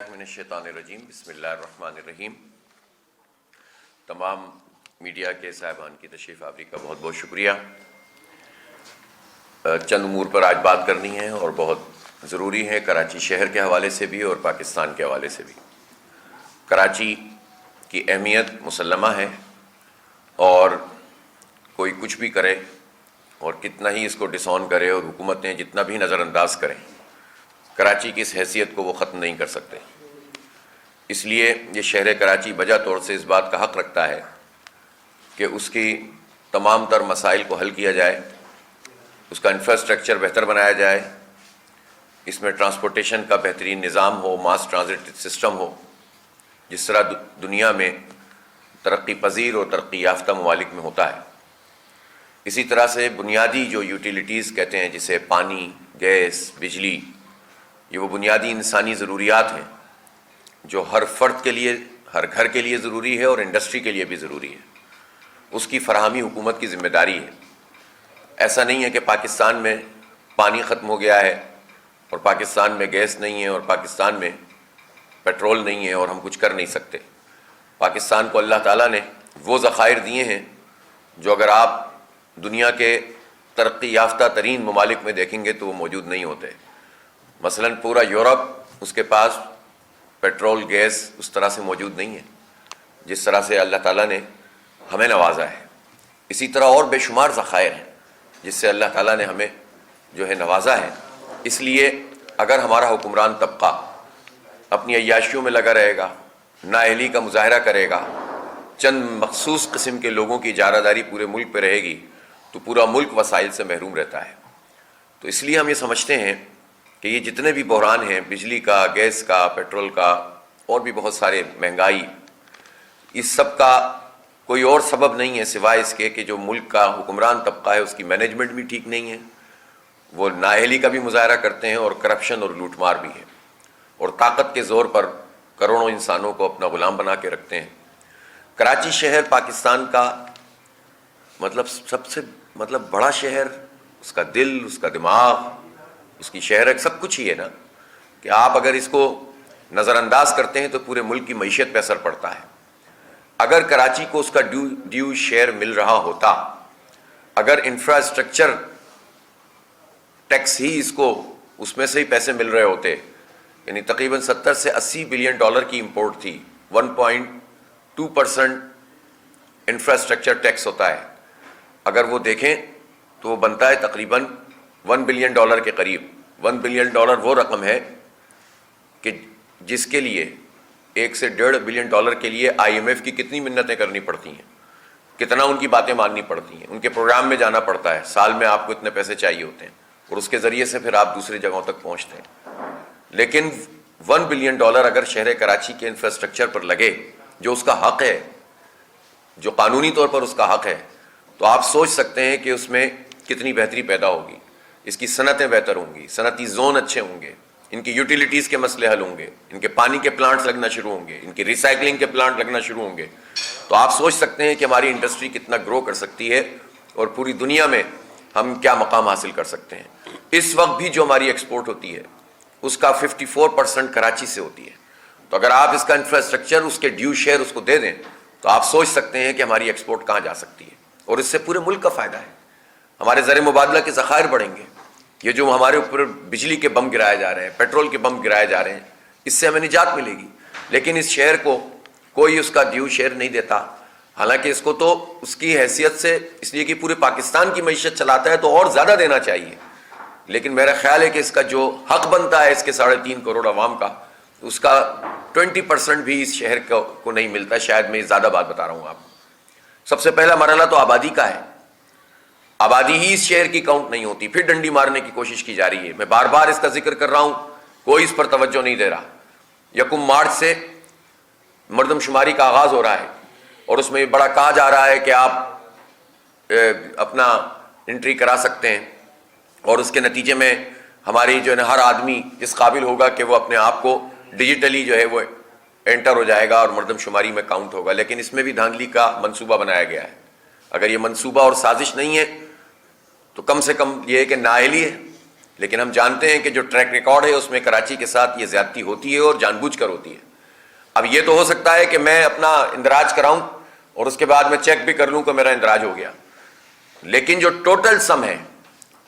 من الشیطان الرجیم بسم اللہ الرحمن الرحیم۔ تمام میڈیا کے صاحبان کی تشریف آوری کا بہت بہت شکریہ۔ چند امور پر آج بات کرنی ہے اور بہت ضروری ہے، کراچی شہر کے حوالے سے بھی اور پاکستان کے حوالے سے بھی۔ کراچی کی اہمیت مسلمہ ہے، اور کوئی کچھ بھی کرے اور کتنا ہی اس کو ڈس آن کرے اور حکومتیں جتنا بھی نظر انداز کریں، کراچی کی اس حیثیت کو وہ ختم نہیں کر سکتے۔ اس لیے یہ شہر کراچی بجا طور سے اس بات کا حق رکھتا ہے کہ اس کی تمام تر مسائل کو حل کیا جائے، اس کا انفراسٹرکچر بہتر بنایا جائے، اس میں ٹرانسپورٹیشن کا بہترین نظام ہو، ماس ٹرانزٹ سسٹم ہو، جس طرح دنیا میں ترقی پذیر اور ترقی یافتہ ممالک میں ہوتا ہے۔ اسی طرح سے بنیادی جو یوٹیلیٹیز کہتے ہیں، جسے پانی، گیس، بجلی، یہ وہ بنیادی انسانی ضروریات ہیں جو ہر فرد کے لیے، ہر گھر کے لیے ضروری ہے اور انڈسٹری کے لیے بھی ضروری ہے۔ اس کی فراہمی حکومت کی ذمہ داری ہے۔ ایسا نہیں ہے کہ پاکستان میں پانی ختم ہو گیا ہے اور پاکستان میں گیس نہیں ہے اور پاکستان میں پیٹرول نہیں ہے اور ہم کچھ کر نہیں سکتے۔ پاکستان کو اللہ تعالیٰ نے وہ ذخائر دیے ہیں جو اگر آپ دنیا کے ترقی یافتہ ترین ممالک میں دیکھیں گے تو وہ موجود نہیں ہوتے۔ مثلاً پورا یورپ، اس کے پاس پیٹرول، گیس اس طرح سے موجود نہیں ہے جس طرح سے اللہ تعالیٰ نے ہمیں نوازا ہے۔ اسی طرح اور بے شمار ذخائر ہیں جس سے اللہ تعالیٰ نے ہمیں جو ہے نوازا ہے۔ اس لیے اگر ہمارا حکمران طبقہ اپنی عیاشیوں میں لگا رہے گا، نااہلی کا مظاہرہ کرے گا، چند مخصوص قسم کے لوگوں کی اجارہ داری پورے ملک پہ رہے گی، تو پورا ملک وسائل سے محروم رہتا ہے۔ تو اس لیے ہم یہ سمجھتے ہیں کہ یہ جتنے بھی بحران ہیں، بجلی کا، گیس کا، پیٹرول کا، اور بھی بہت سارے، مہنگائی، اس سب کا کوئی اور سبب نہیں ہے سوائے اس کے کہ جو ملک کا حکمران طبقہ ہے اس کی مینجمنٹ بھی ٹھیک نہیں ہے، وہ نااہلی کا بھی مظاہرہ کرتے ہیں اور کرپشن اور لوٹ مار بھی ہے، اور طاقت کے زور پر کروڑوں انسانوں کو اپنا غلام بنا کے رکھتے ہیں۔ کراچی شہر پاکستان کا سب سے بڑا شہر، اس کا دل، اس کا دماغ، اس کی شہر سب کچھ ہی ہے نا، کہ آپ اگر اس کو نظر انداز کرتے ہیں تو پورے ملک کی معیشت پہ اثر پڑتا ہے۔ اگر کراچی کو اس کا ڈیو شیئر مل رہا ہوتا، اگر انفراسٹرکچر ٹیکس ہی اس میں سے ہی پیسے مل رہے ہوتے، یعنی تقریباً 70 سے 80 بلین ڈالر کی امپورٹ تھی، 1.2% انفراسٹرکچر ٹیکس ہوتا ہے، اگر وہ دیکھیں تو وہ بنتا ہے تقریباً $1 بلین کے قریب۔ $1 بلین وہ رقم ہے کہ جس کے لیے 1 سے 1.5 بلین ڈالر کے لیے IMF کی کتنی منتیں کرنی پڑتی ہیں، کتنا ان کی باتیں ماننی پڑتی ہیں، ان کے پروگرام میں جانا پڑتا ہے، سال میں آپ کو اتنے پیسے چاہیے ہوتے ہیں، اور اس کے ذریعے سے پھر آپ دوسری جگہوں تک پہنچتے ہیں۔ لیکن $1 بلین اگر شہر کراچی کے انفراسٹرکچر پر لگے، جو اس کا حق ہے، جو قانونی طور پر اس کا حق ہے، تو آپ سوچ سکتے ہیں کہ اس میں کتنی بہتری پیدا ہوگی۔ اس کی صنعتیں بہتر ہوں گی، صنعتی زون اچھے ہوں گے، ان کی یوٹیلیٹیز کے مسئلے حل ہوں گے، ان کے پانی کے پلانٹس لگنا شروع ہوں گے، ان کی ریسائکلنگ کے پلانٹ لگنا شروع ہوں گے، تو آپ سوچ سکتے ہیں کہ ہماری انڈسٹری کتنا گرو کر سکتی ہے اور پوری دنیا میں ہم کیا مقام حاصل کر سکتے ہیں۔ اس وقت بھی جو ہماری ایکسپورٹ ہوتی ہے اس کا 54% کراچی سے ہوتی ہے، تو اگر آپ اس کا انفراسٹرکچر، اس کے ڈیو شیئر اس کو دے دیں تو آپ سوچ سکتے ہیں کہ ہماری ایکسپورٹ کہاں جا سکتی ہے، اور اس سے پورے ملک کا فائدہ ہے۔ ہمارے زر مبادلہ کے ذخائر بڑھیں گے، یہ جو ہمارے اوپر بجلی کے بم گرائے جا رہے ہیں، پیٹرول کے بم گرائے جا رہے ہیں، اس سے ہمیں نجات ملے گی۔ لیکن اس شہر کو کوئی اس کا ڈیو شیئر نہیں دیتا، حالانکہ اس کو تو اس کی حیثیت سے، اس لیے کہ پورے پاکستان کی معیشت چلاتا ہے تو اور زیادہ دینا چاہیے، لیکن میرا خیال ہے کہ اس کا جو حق بنتا ہے اس کے 3.5 کروڑ عوام کا، اس کا 20% بھی اس شہر کو نہیں ملتا۔ شاید میں زیادہ بات بتا رہا ہوں آپ کو۔ سب سے پہلا مرحلہ تو آبادی کا ہے، آبادی ہی اس شہر کی کاؤنٹ نہیں ہوتی، پھر ڈنڈی مارنے کی کوشش کی جا رہی ہے۔ میں بار بار اس کا ذکر کر رہا ہوں، کوئی اس پر توجہ نہیں دے رہا۔ 1 مارچ سے مردم شماری کا آغاز ہو رہا ہے، اور اس میں بڑا کہا جا رہا ہے کہ آپ اپنا انٹری کرا سکتے ہیں، اور اس کے نتیجے میں ہماری جو ہے ہر آدمی اس قابل ہوگا کہ وہ اپنے آپ کو ڈیجیٹلی جو ہے وہ انٹر ہو جائے گا اور مردم شماری میں کاؤنٹ ہوگا۔ لیکن اس میں بھی دھاندلی کا منصوبہ بنایا گیا ہے۔ اگر یہ منصوبہ اور سازش نہیں ہے تو کم سے کم یہ ہے کہ نااہلی ہے، لیکن ہم جانتے ہیں کہ جو ٹریک ریکارڈ ہے اس میں کراچی کے ساتھ یہ زیادتی ہوتی ہے اور جان بوجھ کر ہوتی ہے. اب یہ تو ہو سکتا ہے کہ میں اپنا اندراج کراؤں اور اس کے بعد میں چیک بھی کر لوں کہ میرا اندراج ہو گیا، لیکن جو ٹوٹل سم ہے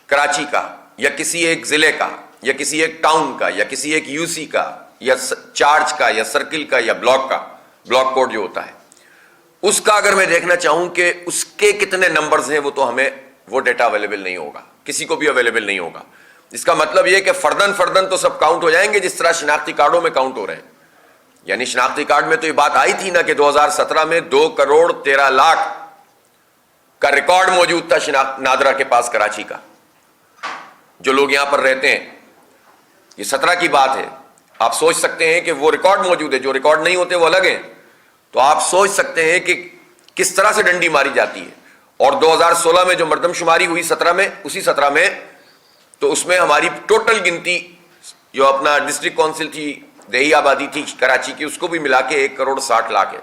کراچی کا یا کسی ایک ضلع کا یا کسی ایک ٹاؤن کا یا کسی ایک یو سی کا یا چارج کا یا سرکل کا یا بلاک کا، بلاک کوڈ جو ہوتا ہے اس کا اگر میں دیکھنا چاہوں کہ اس کے کتنے نمبرز ہیں، وہ تو ہمیں وہ ڈیٹا اویلیبل نہیں ہوگا، کسی کو بھی اویلیبل نہیں ہوگا. اس کا مطلب یہ کہ فردن تو سب کاؤنٹ ہو جائیں گے جس طرح شناختی کارڈوں میں کاؤنٹ ہو رہے ہیں. یعنی شناختی کارڈ میں تو یہ بات آئی تھی نا کہ 2017 میں 2,13,00,000 کا ریکارڈ موجود تھا نادرا کے پاس کراچی کا، جو لوگ یہاں پر رہتے ہیں. یہ 17 کی بات ہے. آپ سوچ سکتے ہیں کہ وہ ریکارڈ موجود ہے، جو ریکارڈ نہیں ہوتے وہ الگ ہیں. تو آپ سوچ سکتے ہیں کہ کس طرح سے ڈنڈی ماری جاتی ہے. اور 2016 میں جو مردم شماری ہوئی 17 میں، اسی 17 میں تو اس میں ہماری ٹوٹل گنتی جو اپنا ڈسٹرکٹ کونسل تھی، دیہی آبادی تھی کراچی کی، اس کو بھی ملا کے 1,60,00,000 ہے.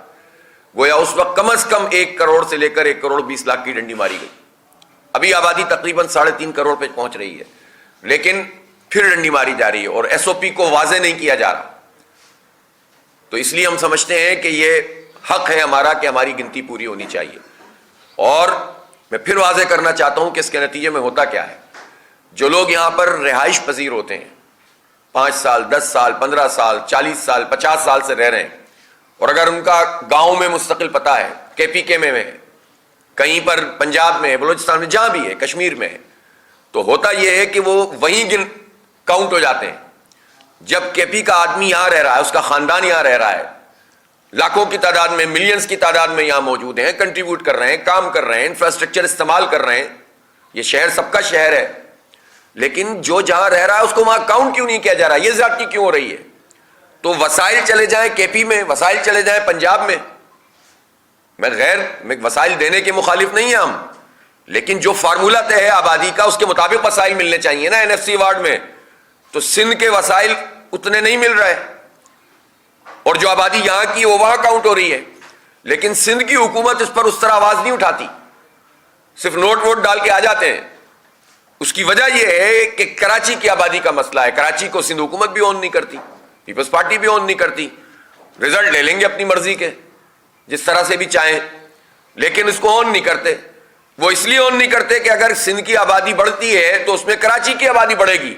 گویا اس وقت کم از کم 1 کروڑ سے لے کر 1,20,00,000 کی ڈنڈی ماری گئی. ابھی آبادی تقریباً 3.5 کروڑ پہ پہنچ رہی ہے، لیکن پھر ڈنڈی ماری جا رہی ہے اور ایس او پی کو واضح نہیں کیا جا رہا. تو اس لیے ہم سمجھتے ہیں کہ یہ حق ہے ہمارا کہ ہماری گنتی پوری ہونی چاہیے. اور میں پھر واضح کرنا چاہتا ہوں کہ اس کے نتیجے میں ہوتا کیا ہے. جو لوگ یہاں پر رہائش پذیر ہوتے ہیں، 5 سال 10 سال 15 سال 40 سال 50 سال سے رہ رہے ہیں، اور اگر ان کا گاؤں میں مستقل پتہ ہے، کے پی کے میں ہے، کہیں پر پنجاب میں ہے، بلوچستان میں، جہاں بھی ہے، کشمیر میں ہے، تو ہوتا یہ ہے کہ وہ وہیں کاؤنٹ ہو جاتے ہیں. جب کے پی کا آدمی یہاں رہ رہا ہے، اس کا خاندان یہاں رہ رہا ہے، لاکھوں کی تعداد میں، ملینز کی تعداد میں یہاں موجود ہیں، کنٹریبیوٹ کر رہے ہیں، کام کر رہے ہیں، انفراسٹرکچر استعمال کر رہے ہیں. یہ شہر سب کا شہر ہے، لیکن جو جہاں رہ رہا ہے اس کو وہاں کاؤنٹ کیوں نہیں کیا جا رہا؟ یہ زیادتی کیوں ہو رہی ہے؟ تو وسائل چلے جائیں کے پی میں، وسائل چلے جائیں پنجاب میں. میں وسائل دینے کے مخالف نہیں ہیں ہم، لیکن جو فارمولہ طے ہے آبادی کا اس کے مطابق وسائل ملنے چاہیے نا. NFC وارڈ میں تو سندھ کے وسائل اتنے نہیں مل رہے، اور جو آبادی یہاں کی وہ وہاں کاؤنٹ ہو رہی ہے، لیکن سندھ کی حکومت اس پر اس طرح آواز نہیں اٹھاتی، صرف نوٹ ووٹ ڈال کے آ جاتے ہیں. اس کی وجہ یہ ہے کہ کراچی کی آبادی کا مسئلہ ہے. کراچی کو سندھ حکومت بھی اون نہیں کرتی، پیپلز پارٹی بھی اون نہیں کرتی. رزلٹ لے لیں گے اپنی مرضی کے جس طرح سے بھی چاہیں، لیکن اس کو اون نہیں کرتے. وہ اس لیے اون نہیں کرتے کہ اگر سندھ کی آبادی بڑھتی ہے تو اس میں کراچی کی آبادی بڑھے گی،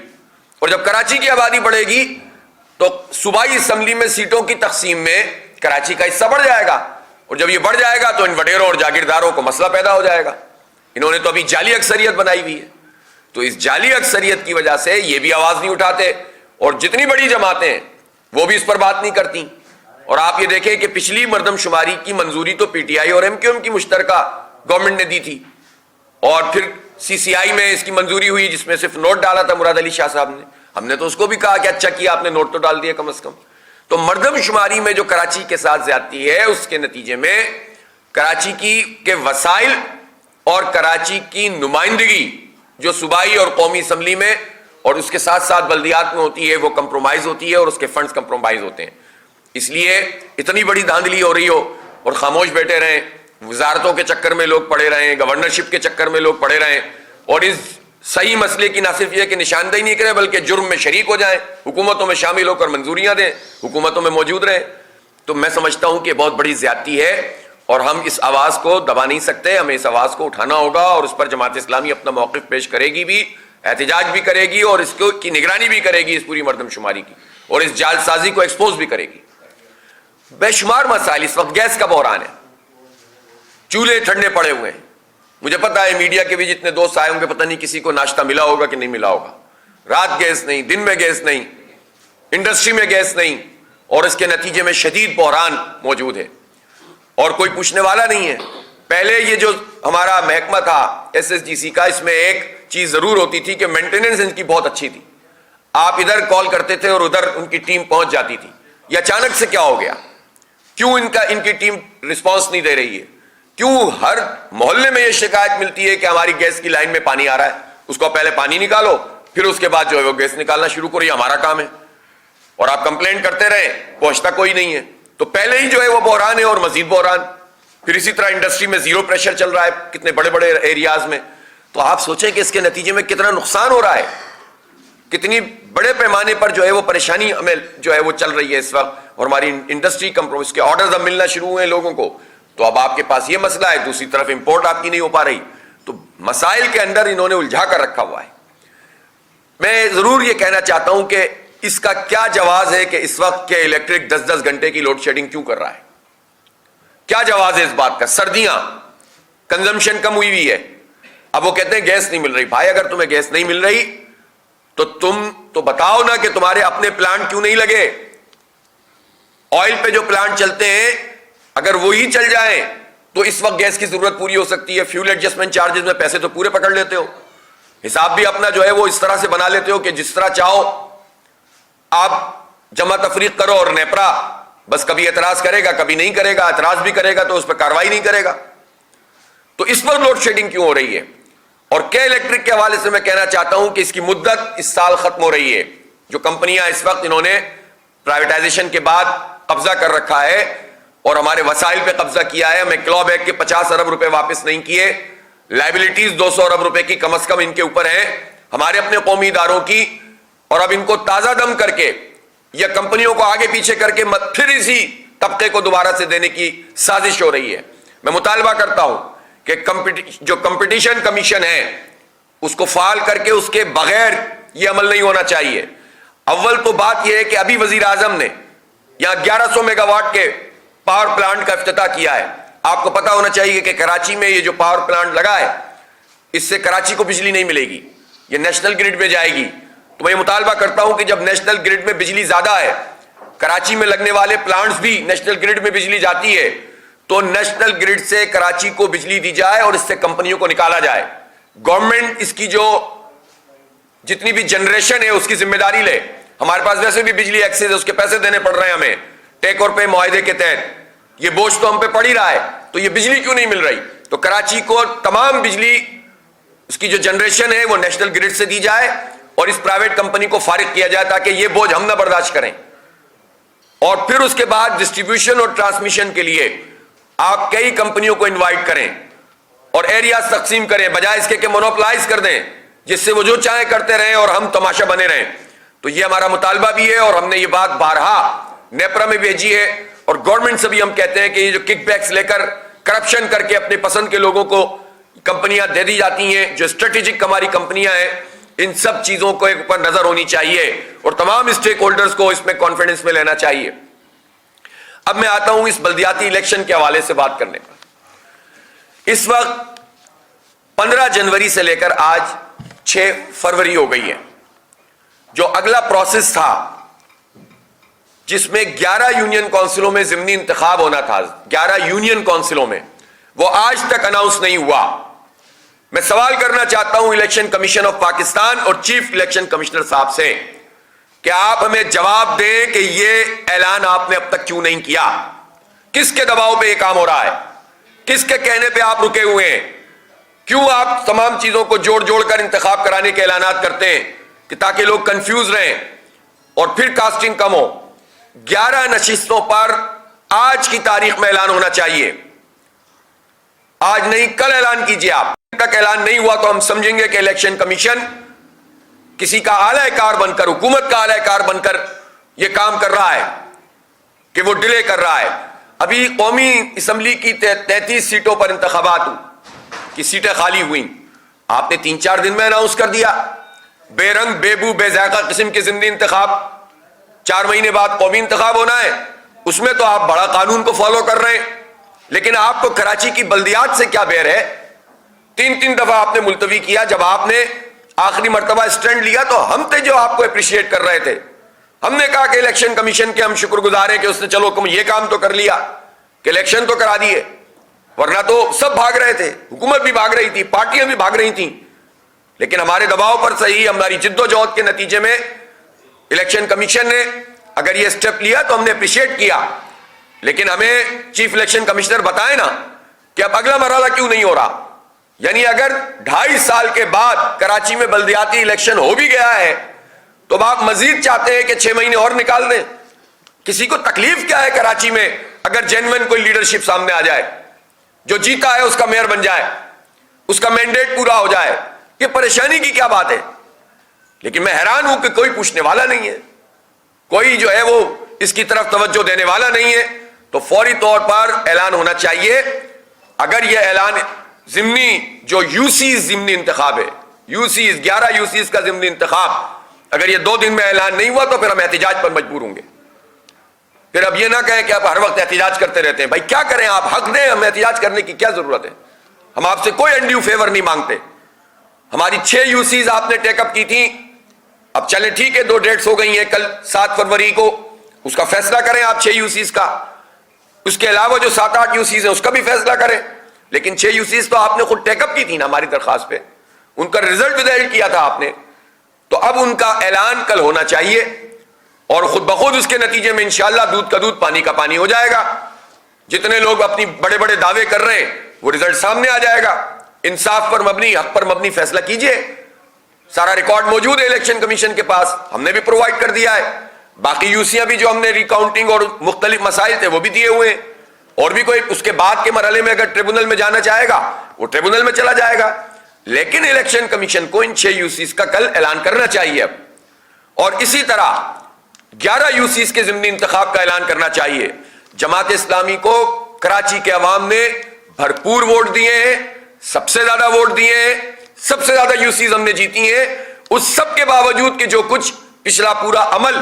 اور جب کراچی کی آبادی بڑھے گی تو صوبائی اسمبلی میں سیٹوں کی تقسیم میں کراچی کا حصہ بڑھ جائے گا، اور جب یہ بڑھ جائے گا تو ان وڈیروں اور جاگیرداروں کو مسئلہ پیدا ہو جائے گا. انہوں نے تو ابھی جعلی اکثریت بنائی ہوئی ہے، تو اس جعلی اکثریت کی وجہ سے یہ بھی آواز نہیں اٹھاتے، اور جتنی بڑی جماعتیں ہیں وہ بھی اس پر بات نہیں کرتی. اور آپ یہ دیکھیں کہ پچھلی مردم شماری کی منظوری تو پی ٹی آئی اور MQM کی مشترکہ گورنمنٹ نے دی تھی، اور پھر CCI میں اس کی منظوری ہوئی جس میں صرف نوٹ ڈالا تھا مراد علی شاہ صاحب نے. ہم نے تو اس کو بھی کہا کہ اچھا کیا آپ نے نوٹ تو ڈال دیا کم از کم. تو مردم شماری میں جو کراچی کے ساتھ زیادتی ہے اس کے نتیجے میں کراچی کے وسائل اور کراچی کی نمائندگی جو صوبائی اور قومی اسمبلی میں اور اس کے ساتھ ساتھ بلدیات میں ہوتی ہے وہ کمپرومائز ہوتی ہے، اور اس کے فنڈز کمپرومائز ہوتے ہیں. اس لیے اتنی بڑی دھاندلی ہو رہی ہو اور خاموش بیٹھے رہیں، وزارتوں کے چکر میں لوگ پڑے رہیں، گورنرشپ کے چکر میں لوگ پڑے رہیں، اور اس صحیح مسئلے کی نہ صرف یہ کہ نشاندہی نہیں کریں بلکہ جرم میں شریک ہو جائیں، حکومتوں میں شامل ہو کر منظوریاں دیں، حکومتوں میں موجود رہیں. تو میں سمجھتا ہوں کہ بہت بڑی زیادتی ہے، اور ہم اس آواز کو دبا نہیں سکتے. ہمیں اس آواز کو اٹھانا ہوگا، اور اس پر جماعت اسلامی اپنا موقف پیش کرے گی بھی، احتجاج بھی کرے گی، اور اس کی نگرانی بھی کرے گی اس پوری مردم شماری کی، اور اس جعل سازی کو ایکسپوز بھی کرے گی. بے شمار مسائل. اس وقت گیس کا بحران ہے، چولہے ٹھنڈے پڑے ہوئے ہیں. مجھے پتا ہے میڈیا کے بھی جتنے دوست آئے ہوں گے پتہ نہیں کسی کو ناشتہ ملا ہوگا کہ نہیں ملا ہوگا. رات گیس نہیں، دن میں گیس نہیں، انڈسٹری میں گیس نہیں، اور اس کے نتیجے میں شدید بحران موجود ہے اور کوئی پوچھنے والا نہیں ہے. پہلے یہ جو ہمارا محکمہ تھا SSGC کا، اس میں ایک چیز ضرور ہوتی تھی کہ مینٹیننس ان کی بہت اچھی تھی. آپ ادھر کال کرتے تھے اور ادھر ان کی ٹیم پہنچ جاتی تھی. یہ اچانک سے کیا ہو گیا؟ کیوں ان کی ٹیم رسپانس نہیں دے رہی ہے؟ کیوں ہر محلے میں یہ شکایت ملتی ہے کہ ہماری گیس کی لائن میں پانی آ رہا ہے؟ اس کو پہلے پانی نکالو، پھر اس کے بعد جو ہے وہ گیس نکالنا شروع کرو، یہ ہمارا کام ہے. اور آپ کمپلین کرتے رہے، پہنچتا کوئی نہیں ہے. تو پہلے ہی جو ہے وہ بحران ہے اور مزید بحران. پھر اسی طرح انڈسٹری میں زیرو پریشر چل رہا ہے کتنے بڑے بڑے ایریاز میں. تو آپ سوچیں کہ اس کے نتیجے میں کتنا نقصان ہو رہا ہے. کتنی بڑے پیمانے پر جو ہے وہ پریشانی ہمیں جو ہے وہ چل رہی ہے اس وقت, اور ہماری انڈسٹری کمپرومائز کے آرڈرز اب ملنا شروع ہوئے ہیں لوگوں کو. تو اب آپ کے پاس یہ مسئلہ ہے, دوسری طرف امپورٹ آپ کی نہیں ہو پا رہی. تو مسائل کے اندر انہوں نے الجھا کر رکھا ہوا ہے. میں ضرور یہ کہنا چاہتا ہوں کہ اس کا کیا جواز ہے کہ اس وقت کے الیکٹرک 10-10 گھنٹے کی لوڈ شیڈنگ کیوں کر رہا ہے؟ کیا جواز ہے اس بات کا؟ سردیاں, کنزمپشن کم ہوئی ہوئی ہے, اب وہ کہتے ہیں گیس نہیں مل رہی. بھائی اگر تمہیں گیس نہیں مل رہی تو تم تو بتاؤ نا کہ تمہارے اپنے پلانٹ کیوں نہیں لگے. آئل پہ جو پلانٹ چلتے ہیں اگر وہی چل جائیں تو اس وقت گیس کی ضرورت پوری ہو سکتی ہے. فیول ایڈجسٹمنٹ چارجز میں پیسے تو پورے پکڑ لیتے ہو, حساب بھی اپنا جو ہے وہ اس طرح سے بنا لیتے ہو کہ جس طرح چاہو آپ جمع تفریق کرو, اور نیپرا بس کبھی اعتراض کرے گا کبھی نہیں کرے گا, اعتراض بھی کرے گا تو اس پہ کاروائی نہیں کرے گا. تو اس پر لوڈ شیڈنگ کیوں ہو رہی ہے؟ اور کے الیکٹرک کے حوالے سے میں کہنا چاہتا ہوں کہ اس کی مدت اس سال ختم ہو رہی ہے. جو کمپنیاں اس وقت انہوں نے پرائیویٹائزیشن کے بعد قبضہ کر رکھا ہے اور ہمارے وسائل پہ قبضہ کیا ہے, ہمیں کلو بیک کے 50 ارب روپے واپس نہیں کیے, لائبلٹیز 200 ارب روپے کی کم از کم ان کے اوپر ہیں ہمارے اپنے قومی اداروں کی, اور اب ان کو تازہ دم کر کے یا کمپنیوں کو آگے پیچھے کر کے پھر اسی طبقے کو دوبارہ سے دینے کی سازش ہو رہی ہے. میں مطالبہ کرتا ہوں کہ جو کمپٹیشن کمیشن ہے اس کو فعال کر کے اس کے بغیر یہ عمل نہیں ہونا چاہیے. اول تو بات یہ ہے کہ ابھی وزیر اعظم نے یہاں 1100 میگا واٹ کے پاور پلانٹ کا افتتاح کیا ہے. آپ کو پتا ہونا چاہیے کہ کراچی میں یہ جو پاور پلانٹ لگا ہے اس سے کراچی کو بجلی نہیں ملے گی, یہ نیشنل گرڈ میں جائے گی. تو میں یہ مطالبہ کرتا ہوں کہ جب نیشنل گرڈ میں بجلی زیادہ ہے, کراچی میں لگنے والے پلانٹس بھی نیشنل گرڈ میں بجلی جاتی ہے, تو نیشنل گرڈ سے کراچی کو بجلی دی جائے اور اس سے کمپنیوں کو نکالا جائے. گورنمنٹ اس کی جو جتنی بھی جنریشن ہے اس کی ذمہ داری لے. ہمارے پاس ویسے بھی بجلی ایکسیس ہے, اس کے پیسے دینے پڑ رہے ہیں ہمیں ٹیک اور پے معاہدے کے تحت, یہ بوجھ تو ہم پہ پڑ ہی رہا ہے. تو یہ بجلی کیوں نہیں مل رہی؟ تو کراچی کو تمام بجلی اس کی جو جنریشن ہے وہ نیشنل گرڈ سے دی جائے اور اس پرائیویٹ کمپنی کو فارغ کیا جائے تاکہ یہ بوجھ ہم نہ برداشت کریں. اور پھر اس کے بعد ڈسٹریبیوشن اور ٹرانسمیشن کے لیے آپ کئی کمپنیوں کو انوائٹ کریں اور ایریاز تقسیم کریں, بجائے اس کے کہ مونوپلائز کر دیں جس سے وہ جو چاہیں کرتے رہیں اور ہم تماشا بنے رہیں. تو یہ ہمارا مطالبہ بھی ہے اور ہم نے یہ بات بارہا نیپرا میں بھیجی ہے, اور گورنمنٹ سے بھی ہم کہتے ہیں کہ یہ جو کک بیکس لے کر کرپشن کر کے اپنے پسند کے لوگوں کو کمپنیاں دے دی جاتی ہیں, جو اسٹریٹجک ہماری کمپنیاں ہیں, ان سب چیزوں کو ایک اوپر نظر ہونی چاہیے اور تمام اسٹیک ہولڈرز کو اس میں کانفیڈنس میں لینا چاہیے. اب میں آتا ہوں اس بلدیاتی الیکشن کے حوالے سے بات کرنے پر. اس وقت 15 جنوری سے لے کر آج 6 فروری ہو گئی ہے. جو اگلا پروسیس تھا جس میں 11 یونین کونسلوں میں ضمنی انتخاب ہونا تھا, 11 یونین کونسلوں میں, وہ آج تک اناؤنس نہیں ہوا. میں سوال کرنا چاہتا ہوں الیکشن کمیشن آف پاکستان اور چیف الیکشن کمشنر صاحب سے کہ آپ ہمیں جواب دیں کہ یہ اعلان آپ نے اب تک کیوں نہیں کیا؟ کس کے دباؤ پہ یہ کام ہو رہا ہے؟ کس کے کہنے پہ آپ رکے ہوئے ہیں؟ کیوں آپ تمام چیزوں کو جوڑ جوڑ کر انتخاب کرانے کے اعلانات کرتے ہیں کہ تاکہ لوگ کنفیوز رہیں اور پھر کاسٹنگ کم ہو؟ 11 نشستوں پر آج کی تاریخ میں اعلان ہونا چاہیے, آج نہیں کل اعلان کیجیے. آپ تک اعلان نہیں ہوا تو ہم سمجھیں گے کہ الیکشن کمیشن کسی کا اعلی کار بن کر, حکومت کا اعلی کار بن کر یہ کام کر رہا ہے کہ وہ ڈیلے کر رہا ہے. ابھی قومی اسمبلی کی 33 سیٹوں پر انتخابات کی سیٹیں خالی ہوئیں, آپ نے 3-4 دن میں اناؤنس کر دیا. بے رنگ بے بو بے ذائقہ قسم کے ضمنی انتخاب, 4 مہینے بعد قومی انتخاب ہونا ہے, اس میں تو آپ بڑا قانون کو فالو کر رہے ہیں. لیکن آپ کو کراچی کی بلدیات سے کیا بیر ہے؟ 3 دفعہ آپ نے ملتوی کیا. جب آپ نے آخری مرتبہ اسٹینڈ لیا تو ہم تھے جو آپ کو اپریشیٹ کر رہے تھے. ہم نے کہا کہ الیکشن کمیشن کے ہم شکر گزار ہیں کہ اس نے چلو یہ کام تو کر لیا کہ الیکشن تو کرا دیے, ورنہ تو سب بھاگ رہے تھے, حکومت بھی بھاگ رہی تھی, پارٹیاں بھی بھاگ رہی تھیں. لیکن ہمارے دباؤ پر صحیح ہماری جد و جہد کے نتیجے میں الیکشن کمیشن نے اگر یہ اسٹیپ لیا تو ہم نے اپریشیٹ کیا. لیکن ہمیں چیف الیکشن کمشنر بتائیں نا کہ اب اگلا مرحلہ کیوں نہیں ہو رہا. یعنی اگر 2.5 سال کے بعد کراچی میں بلدیاتی الیکشن ہو بھی گیا ہے تو اب آپ مزید چاہتے ہیں کہ 6 مہینے اور نکال دیں. کسی کو تکلیف کیا ہے کراچی میں اگر جینوئن کوئی لیڈرشپ سامنے آ جائے, جو جیتا ہے اس کا میئر بن جائے, اس کا مینڈیٹ پورا ہو جائے؟ یہ پریشانی کی کیا بات ہے؟ لیکن میں حیران ہوں کہ کوئی پوچھنے والا نہیں ہے، کوئی جو ہے وہ اس کی طرف توجہ دینے والا نہیں ہے. تو فوری طور پر اعلان ہونا چاہیے. اگر یہ اعلان ضمنی جو یوسیز ضمنی انتخاب ہے، یوسیز 11 یوسیز کا ضمنی انتخاب، اگر یہ 2 دن میں اعلان نہیں ہوا تو پھر ہم احتجاج پر مجبور ہوں گے. پھر اب یہ نہ کہیں کہ آپ ہر وقت احتجاج کرتے رہتے ہیں. بھائی کیا کریں، آپ حق دیں، ہمیں احتجاج کرنے کی کیا ضرورت ہے؟ ہم آپ سے کوئی انڈیو فیور نہیں مانگتے. ہماری 6 یوسیز آپ نے ٹیک اپ کی تھی، اب چلے ٹھیک ہے 2 ڈیٹس ہو گئی ہیں، کل 7 فروری کو اس کا فیصلہ کریں آپ 6 یوسیز کا. اس کے علاوہ جو 7-8 یوسیز ہیں اس کا بھی فیصلہ کریں. لیکن 6 یوسیز تو آپ نے خود ٹیک اپ کی تھی نا ہماری درخواست پہ، ان کا رزلٹ بھی ظاہر کیا تھا آپ نے. تو اب ان کا اعلان کل ہونا چاہیے اور خود بخود اس کے نتیجے میں انشاءاللہ دودھ کا دودھ پانی کا پانی ہو جائے گا. جتنے لوگ اپنی بڑے بڑے دعوے کر رہے ہیں وہ رزلٹ سامنے آ جائے گا. انصاف پر مبنی، حق پر مبنی فیصلہ کیجئے. سارا ریکارڈ موجود ہے الیکشن کمیشن کے پاس، ہم نے بھی پرووائڈ کر دیا ہے. باقی یوسیاں بھی جو ہم نے ریکاؤنٹنگ اور مختلف مسائل تھے وہ بھی دیے ہوئے ہیں. اور بھی کوئی اس کے بعد کے مرحلے میں اگر ٹریبونل میں جانا چاہے گا وہ ٹریبونل میں چلا جائے گا. لیکن الیکشن کمیشن کو ان 6 یوسیز کا کل اعلان کرنا چاہیے اب. اور اسی طرح 11 یوسیز کے ضمنی انتخاب کا اعلان کرنا چاہیے. جماعت اسلامی کو کراچی کے عوام نے بھرپور ووٹ دیے ہیں، سب سے زیادہ ووٹ دیے ہیں، سب سے زیادہ یوسیز ہم نے جیتی ہیں. اس سب کے باوجود کہ جو کچھ پچھلا پورا عمل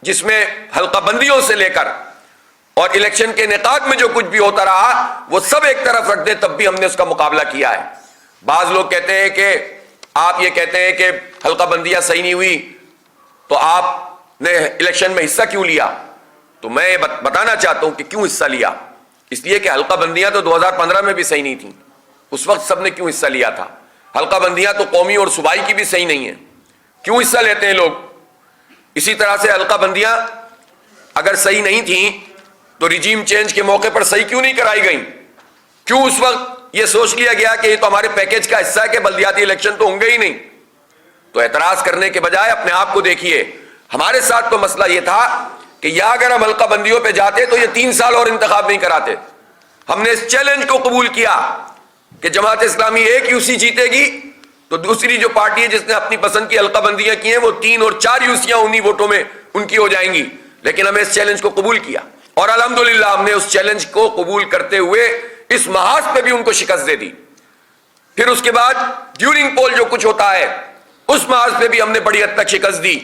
جس میں حلقہ بندیوں سے لے کر اور الیکشن کے انعقاد میں جو کچھ بھی ہوتا رہا وہ سب ایک طرف رکھ دیں، تب بھی ہم نے اس کا مقابلہ کیا ہے. بعض لوگ کہتے ہیں کہ آپ یہ کہتے ہیں کہ حلقہ بندیاں صحیح نہیں ہوئی تو آپ نے الیکشن میں حصہ کیوں لیا. تو میں یہ بتانا چاہتا ہوں کہ کیوں حصہ لیا. اس لیے کہ حلقہ بندیاں تو 2015 میں بھی صحیح نہیں تھیں، اس وقت سب نے کیوں حصہ لیا تھا. حلقہ بندیاں تو قومی اور صوبائی کی بھی صحیح نہیں ہیں، کیوں حصہ لیتے ہیں لوگ. اسی طرح سے حلقہ بندیاں اگر صحیح نہیں تھیں تو ریجیم چینج کے موقع پر صحیح کیوں نہیں کرائی گئیں. کیوں اس وقت یہ سوچ لیا گیا کہ یہ تو ہمارے پیکیج کا حصہ ہے کہ بلدیاتی الیکشن تو ہوں گے ہی نہیں. تو اعتراض کرنے کے بجائے اپنے آپ کو دیکھیے. ہمارے ساتھ تو مسئلہ یہ تھا کہ یا اگر ہم حلقہ بندیوں پہ جاتے تو یہ 3 سال اور انتخاب نہیں کراتے. ہم نے اس چیلنج کو قبول کیا کہ جماعت اسلامی 1 یوسی جیتے گی تو دوسری جو پارٹی ہے جس نے اپنی پسند کی حلقہ بندیاں کی ہیں وہ 3 اور 4 یوسیاں انہی ووٹوں میں ان کی ہو جائیں گی. لیکن ہمیں اس چیلنج کو قبول کیا اور الحمدللہ ہم نے اس چیلنج کو قبول کرتے ہوئے اس محاذ پہ بھی ان کو شکست دے دی. پھر اس کے بعد ڈیورنگ پول جو کچھ ہوتا ہے اس محاذ پہ بھی ہم نے بڑی حد تک شکست دی.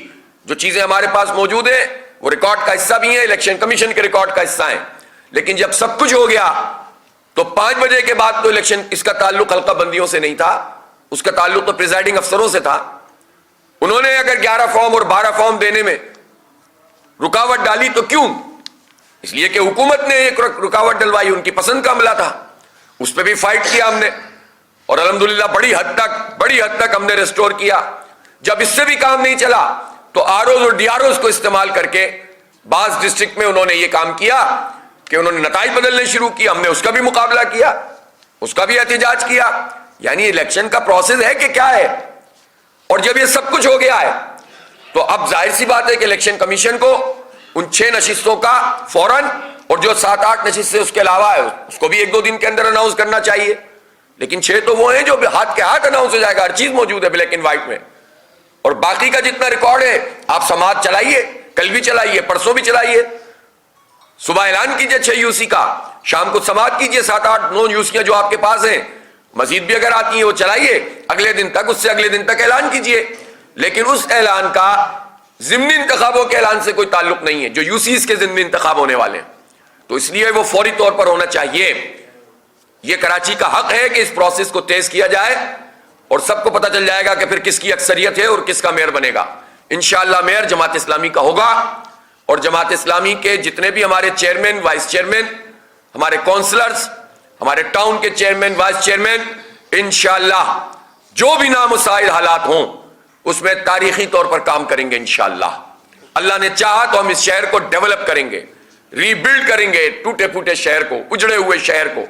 جو چیزیں ہمارے پاس موجود ہیں وہ ریکارڈ کا حصہ بھی ہیں، الیکشن کمیشن کے ریکارڈ کا حصہ ہیں. لیکن جب سب کچھ ہو گیا تو 5 بجے کے بعد تو الیکشن اس کا تعلق حلقہ بندیوں سے نہیں تھا، اس کا تعلق تو پریزائڈنگ افسروں سے تھا. انہوں نے اگر 11 فارم اور 12 فارم دینے میں رکاوٹ ڈالی تو کیوں؟ اس لیے کہ حکومت نے ایک رکاوٹ ڈلوائی، ان کی پسند کا عملہ تھا. اس پہ بھی فائٹ کیا ہم نے اور الحمدللہ بڑی حد تک ہم نے ریسٹور کیا. جب اس سے بھی کام نہیں چلا تو آروز اور ڈی آروز کو استعمال کر کے بعض ڈسٹرکٹ میں انہوں نے یہ کام کیا کہ انہوں نے نتائج بدلنے شروع کیا. ہم نے اس کا بھی مقابلہ کیا، اس کا بھی احتجاج کیا. یعنی الیکشن کا پروسیس ہے کہ کیا ہے. اور جب یہ سب کچھ ہو گیا ہے تو اب ظاہر سی بات ہے کہ الیکشن کمیشن کو ان 6 نشستوں کا فوراً اور جو 7-8 نشستیں اس کے علاوہ ہے اس کو بھی 1-2 دن کے اندر اناؤنس کرنا چاہیے. لیکن 6 تو وہ ہیں جو ہاتھ کے ہاتھ اناؤنس ہو جائے گا، ہر چیز موجود ہے بلیک اینڈ وائٹ میں. اور باقی کا جتنا ریکارڈ ہے آپ سماعت چلائیے، کل بھی چلائیے، پرسوں بھی چلائیے. صبح اعلان کیجئے 6 یوسی کا، شام کو سماعت کیجئے 7-8-9 یوسیاں جو آپ کے پاس ہیں. مزید بھی اگر آتی ہیں وہ چلائیے، اگلے دن تک، اس سے اگلے دن تک اعلان کیجئے. لیکن اس اعلان کا ضمنی انتخابوں کے اعلان سے کوئی تعلق نہیں ہے جو یوسیز کے ضمنی انتخاب ہونے والے ہیں. تو اس لیے وہ فوری طور پر ہونا چاہیے. یہ کراچی کا حق ہے کہ اس پروسیس کو تیز کیا جائے اور سب کو پتہ چل جائے گا کہ پھر کس کی اکثریت ہے اور کس کا میئر بنے گا. انشاءاللہ میئر جماعت اسلامی کا ہوگا اور جماعت اسلامی کے جتنے بھی ہمارے چیئرمین، وائس چیئرمین، ہمارے کونسلرز، ہمارے ٹاؤن کے چیئرمین، وائس چیئرمین، انشاءاللہ جو بھی نامساعد حالات ہوں اس میں تاریخی طور پر کام کریں گے. انشاءاللہ اللہ نے چاہا تو ہم اس شہر کو ڈیولپ کریں گے، ری بلڈ کریں گے. ٹوٹے پھوٹے شہر کو، اجڑے ہوئے شہر کو،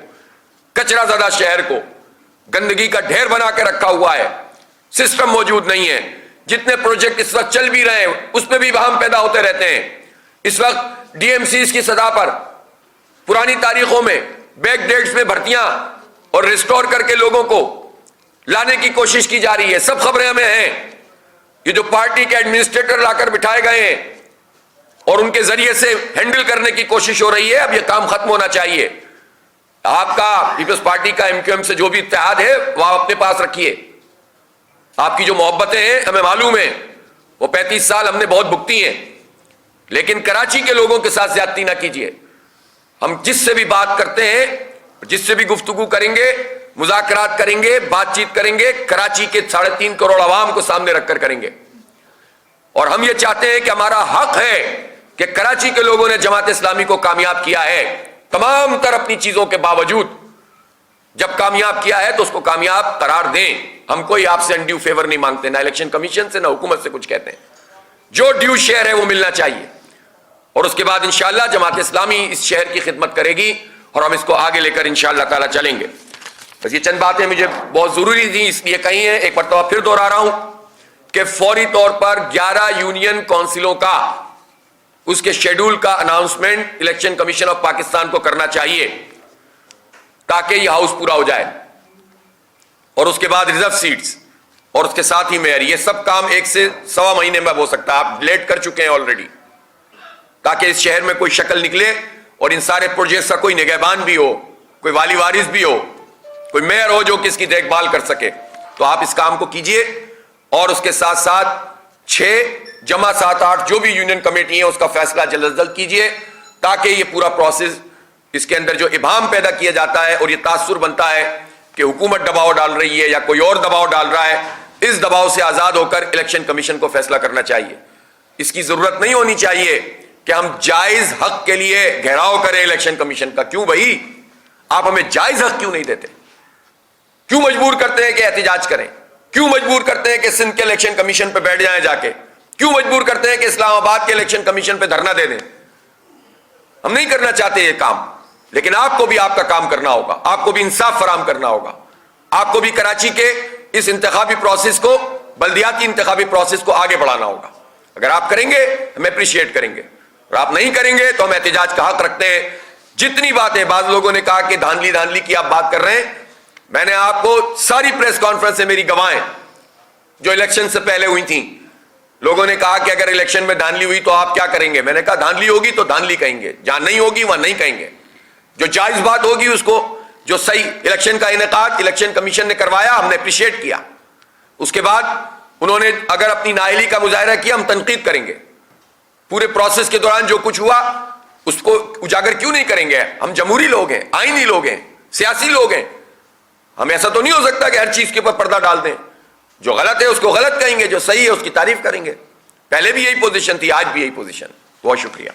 کچرا زدہ شہر کو، گندگی کا ڈھیر بنا کے رکھا ہوا ہے، سسٹم موجود نہیں ہے. جتنے پروجیکٹ اس وقت چل بھی رہے ہیں اس میں بھی بہام پیدا ہوتے رہتے ہیں. اس وقت ڈی ایم سیز کی سطح پر پرانی تاریخوں میں بیک ڈیٹس میں بھرتیاں اور ریسٹور کر کے لوگوں کو لانے کی کوشش کی جا رہی ہے. سب خبریں ہمیں ہیں. یہ جو پارٹی کے ایڈمنسٹریٹر لا کر بٹھائے گئے ہیں اور ان کے ذریعے سے ہینڈل کرنے کی کوشش ہو رہی ہے، اب یہ کام ختم ہونا چاہیے. آپ کا پیپلز پارٹی کا ایم کیو ایم سے جو بھی اتحاد ہے وہ آپ اپنے پاس رکھیے. آپ کی جو محبتیں ہیں ہمیں معلوم ہے، وہ 35 سال ہم نے بہت بھگتی ہیں، لیکن کراچی کے لوگوں کے ساتھ زیادتی نہ کیجیے. ہم جس سے بھی بات کرتے ہیں، جس سے بھی گفتگو کریں گے، مذاکرات کریں گے، بات چیت کریں گے، کراچی کے 3.5 کروڑ عوام کو سامنے رکھ کر کریں گے. اور ہم یہ چاہتے ہیں کہ ہمارا حق ہے کہ کراچی کے لوگوں نے جماعت اسلامی کو کامیاب کیا ہے، تمام تر اپنی چیزوں کے باوجود جب کامیاب کیا ہے تو اس کو کامیاب قرار دیں. ہم کوئی آپ سے انڈیو فیور نہیں مانگتے، نہ الیکشن کمیشن سے نہ حکومت سے کچھ کہتے ہیں. جو ڈیو شیئر ہے وہ ملنا چاہیے، اور اس کے بعد انشاءاللہ جماعت اسلامی اس شہر کی خدمت کرے گی اور ہم اس کو آگے لے کر انشاءاللہ تعالی چلیں گے. بس یہ چند باتیں مجھے بہت ضروری تھیں اس لیے کہی ہیں. ایک مرتبہ پھر دوہرا رہا ہوں کہ فوری طور پر 11 یونین کونسلوں کا اس کے شیڈول کا announcement election commission of Pakistan کو کرنا چاہیے تاکہ یہ ہاؤس پورا ہو جائے، اور اس کے بعد ریزرو سیٹس اور اس کے ساتھ ہی میئر. یہ سب کام 1 سے سوا مہینے میں ہو سکتا ہے، آپ لیٹ کر چکے ہیں آلریڈی، تاکہ اس شہر میں کوئی شکل نکلے اور ان سارے پروجیکٹس کا کوئی نگہبان بھی ہو، کوئی والی وارث بھی ہو، کوئی میئر ہو جو کس کی دیکھ بھال کر سکے. تو آپ اس کام کو کیجئے، اور اس کے ساتھ ساتھ 6 جمع 7 8 جو بھی یونین کمیٹی ہیں اس کا فیصلہ جلد از جلد کیجئے، تاکہ یہ پورا پروسیس، اس کے اندر جو ابہام پیدا کیا جاتا ہے اور یہ تاثر بنتا ہے کہ حکومت دباؤ ڈال رہی ہے یا کوئی اور دباؤ ڈال رہا ہے، اس دباؤ سے آزاد ہو کر الیکشن کمیشن کو فیصلہ کرنا چاہیے. اس کی ضرورت نہیں ہونی چاہیے کہ ہم جائز حق کے لیے گھیراؤ کریں الیکشن کمیشن کا. کیوں بھائی، آپ ہمیں جائز حق کیوں نہیں دیتے؟ کیوں مجبور کرتے ہیں کہ احتجاج کریں؟ کیوں مجبور کرتے ہیں کہ سندھ کے الیکشن کمیشن پہ بیٹھ جائیں جا کے؟ کیوں مجبور کرتے ہیں کہ اسلام آباد کے الیکشن کمیشن پہ دھرنا دے دیں؟ ہم نہیں کرنا چاہتے یہ کام، لیکن آپ کو بھی آپ کا کام کرنا ہوگا، آپ کو بھی انصاف فراہم کرنا ہوگا، آپ کو بھی کراچی کے اس انتخابی پروسیس کو، بلدیاتی انتخابی پروسیس کو آگے بڑھانا ہوگا. اگر آپ کریں گے ہم اپریشیٹ کریں گے، اور آپ نہیں کریں گے تو ہم احتجاج کا حق رکھتے ہیں. جتنی باتیں بعض لوگوں نے کہا کہ دھاندلی کی آپ بات کر رہے ہیں، میں نے آپ کو ساری پریس کانفرنس سے میری گواہیں جو الیکشن سے پہلے ہوئی تھیں، لوگوں نے کہا کہ اگر الیکشن میں دھاندلی ہوئی تو آپ کیا کریں گے؟ میں نے کہا دھاندلی ہوگی تو دھاندلی کہیں گے، جہاں نہیں ہوگی وہاں نہیں کہیں گے. جو جائز بات ہوگی اس کو، جو صحیح الیکشن کا انعقاد الیکشن کمیشن نے کروایا ہم نے اپریشیٹ کیا. اس کے بعد انہوں نے اگر اپنی نااہلی کا مظاہرہ کیا ہم تنقید کریں گے. پورے پروسیس کے دوران جو کچھ ہوا اس کو اجاگر کیوں نہیں کریں گے؟ ہم جمہوری لوگ ہیں، آئینی لوگ ہیں، سیاسی لوگ ہیں. ہم ایسا تو نہیں ہو سکتا کہ ہر چیز کے اوپر پردہ ڈال دیں. جو غلط ہے اس کو غلط کہیں گے، جو صحیح ہے اس کی تعریف کریں گے. پہلے بھی یہی پوزیشن تھی، آج بھی یہی پوزیشن. بہت شکریہ.